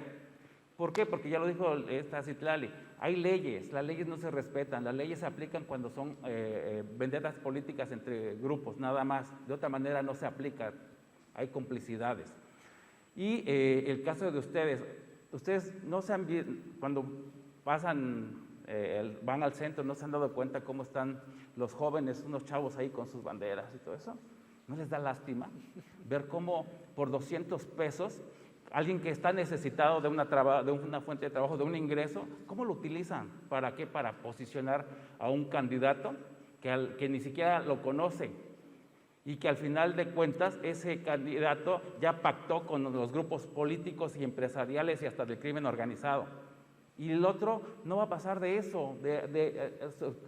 ¿Por qué? Porque ya lo dijo esta Citlali, hay leyes, las leyes no se respetan, las leyes se aplican cuando son vendetas políticas entre grupos, nada más, de otra manera no se aplican, hay complicidades. Y el caso de ustedes no se han visto, cuando van al centro, ¿no se han dado cuenta cómo están los jóvenes, unos chavos ahí con sus banderas y todo eso? ¿No les da lástima ver cómo por 200 pesos alguien que está necesitado de una fuente de trabajo, de un ingreso, cómo lo utilizan? ¿Para qué? Para posicionar a un candidato que ni siquiera lo conoce y que al final de cuentas ese candidato ya pactó con los grupos políticos y empresariales y hasta del crimen organizado. Y el otro no va a pasar de eso, de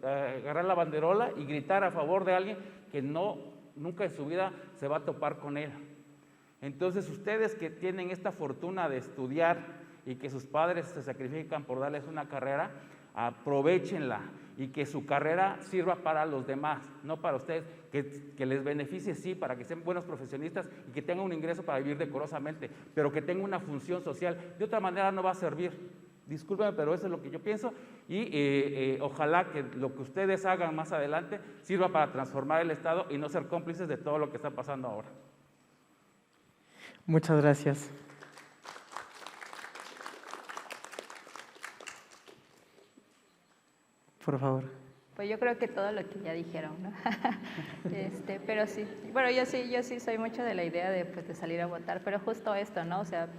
agarrar la banderola y gritar a favor de alguien que nunca en su vida se va a topar con él. Entonces, ustedes que tienen esta fortuna de estudiar y que sus padres se sacrifican por darles una carrera, aprovéchenla y que su carrera sirva para los demás, no para ustedes, que les beneficie, sí, para que sean buenos profesionistas y que tengan un ingreso para vivir decorosamente, pero que tenga una función social. De otra manera no va a servir. Discúlpenme, pero eso es lo que yo pienso y ojalá que lo que ustedes hagan más adelante sirva para transformar el Estado y no ser cómplices de todo lo que está pasando ahora. Muchas gracias. Por favor. Pues yo creo que todo lo que ya dijeron, ¿no? Pero sí, bueno, yo sí soy mucho de la idea de salir a votar, pero justo esto, ¿no? O sea,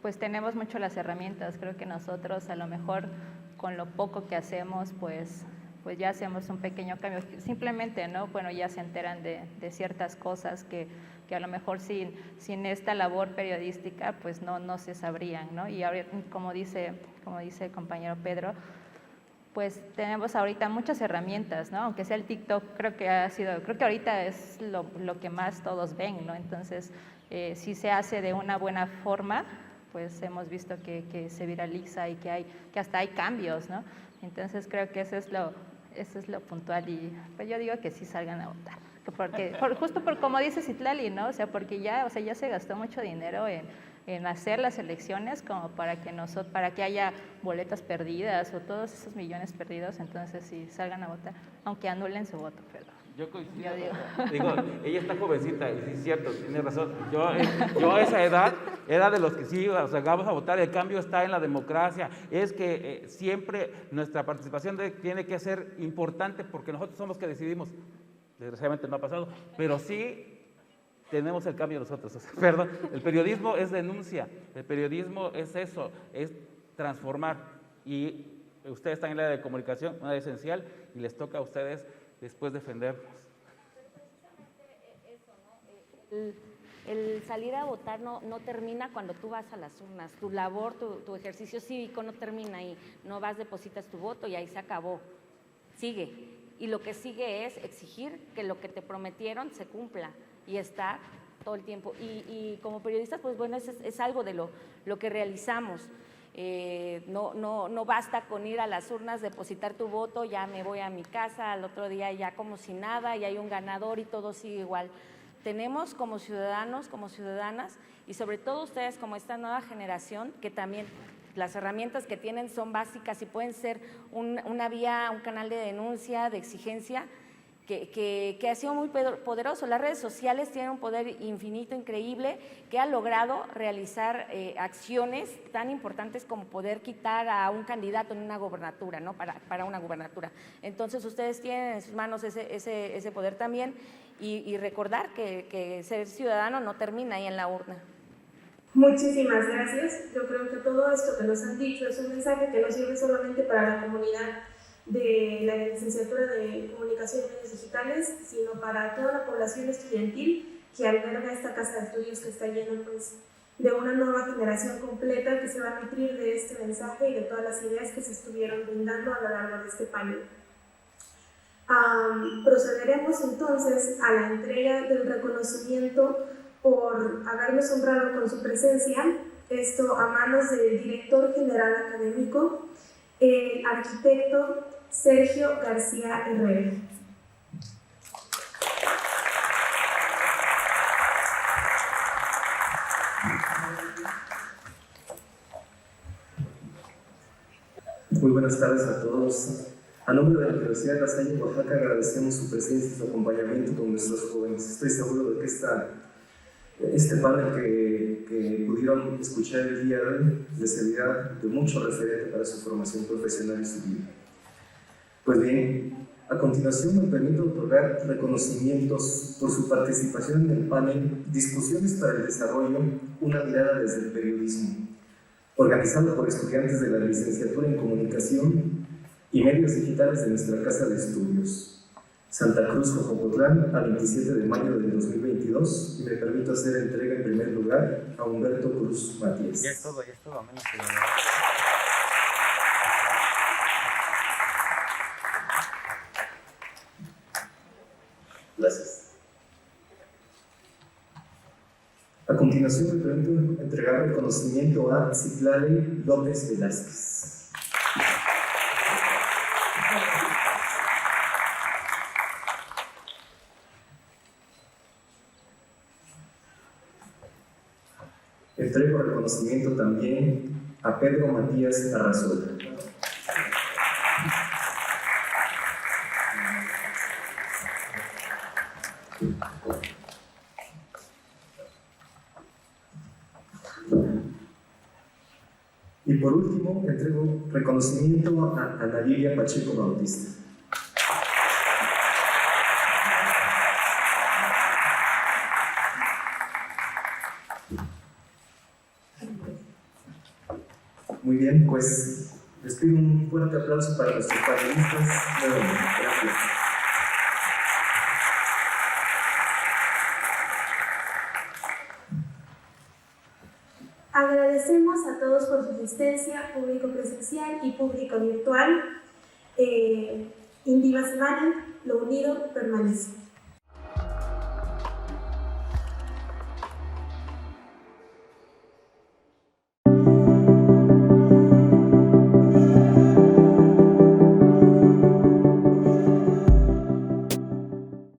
pues tenemos mucho las herramientas, creo que nosotros a lo mejor con lo poco que hacemos, pues ya hacemos un pequeño cambio, simplemente, ¿no? Bueno, ya se enteran de ciertas cosas que a lo mejor sin esta labor periodística, pues no se sabrían, ¿no? Y ahora, como dice el compañero Pedro, pues tenemos ahorita muchas herramientas, ¿no? Aunque sea el TikTok, creo que ahorita es lo que más todos ven, ¿no? Entonces, si se hace de una buena forma, pues hemos visto que se viraliza y que hasta hay cambios, ¿no? Entonces creo que eso es lo puntual y pues yo digo que sí salgan a votar, justo por como dice Citlali, ¿no? O sea, porque ya se gastó mucho dinero en hacer las elecciones como para que haya boletas perdidas o todos esos millones perdidos, entonces sí salgan a votar, aunque anulen su voto, pero yo coincido. Digo, ella está jovencita y sí es cierto, tiene razón. Yo a esa edad era de los que sí, o sea, vamos a votar, el cambio está en la democracia. Es que siempre nuestra participación tiene que ser importante porque nosotros somos los que decidimos. Desgraciadamente no ha pasado, pero sí tenemos el cambio nosotros. O sea, perdón, el periodismo es denuncia, el periodismo es eso, es transformar. Y ustedes están en la área de comunicación, una área esencial, y les toca a ustedes después defendernos. El salir a votar no termina cuando tú vas a las urnas. Tu labor, tu ejercicio cívico no termina ahí. No vas, depositas tu voto y ahí se acabó. Sigue. y lo que sigue es exigir que lo que te prometieron se cumpla y estar todo el tiempo. Y como periodistas, pues bueno, es algo de lo que realizamos. No basta con ir a las urnas, depositar tu voto, ya me voy a mi casa, al otro día ya como si nada, y hay un ganador y todo sigue igual. Tenemos como ciudadanos, como ciudadanas, y sobre todo ustedes como esta nueva generación, que también las herramientas que tienen son básicas y pueden ser una vía, un canal de denuncia, de exigencia, que ha sido muy poderoso. Las redes sociales tienen un poder infinito, increíble, que ha logrado realizar acciones tan importantes como poder quitar a un candidato en una gobernatura, ¿no? Para una gobernatura. Entonces ustedes tienen en sus manos ese poder también, y recordar que ser ciudadano no termina ahí en la urna. Muchísimas gracias. Yo creo que todo esto que nos han dicho es un mensaje que no sirve solamente para la comunidad de la licenciatura de Comunicación y Medios Digitales, sino para toda la población estudiantil que alberga esta casa de estudios, que está llena pues de una nueva generación completa que se va a nutrir de este mensaje y de todas las ideas que se estuvieron brindando a lo largo de este panel. Procederemos entonces a la entrega del reconocimiento por habernos honrado con su presencia, esto a manos del director general académico, el arquitecto Sergio García Herrera. Muy buenas tardes a todos. A nombre de la Universidad de La Salle, Oaxaca, agradecemos su presencia y su acompañamiento con nuestros jóvenes. Estoy seguro de que este panel que pudieron escuchar el día de hoy les servirá de mucho referente para su formación profesional y su vida. Pues bien, a continuación me permito otorgar reconocimientos por su participación en el panel Discusiones para el Desarrollo, una mirada desde el periodismo, organizado por estudiantes de la licenciatura en Comunicación y Medios Digitales de nuestra Casa de Estudios, Santa Cruz, Jocotlán, a 27 de mayo del 2022, y me permito hacer entrega en primer lugar a Humberto Cruz Matías. Ya es todo, a menos que... Gracias. A continuación me permito entregar el reconocimiento a Citlali López Velázquez. Entrego reconocimiento también a Pedro Matías Arrazola. Y por último, entrego reconocimiento a Ana Lilia Pacheco Bautista. Muy bien, pues les pido un fuerte aplauso para nuestros panelistas. Gracias. Agradecemos a todos por su asistencia, público presencial y público virtual. Indiva Semana, lo unido permanece.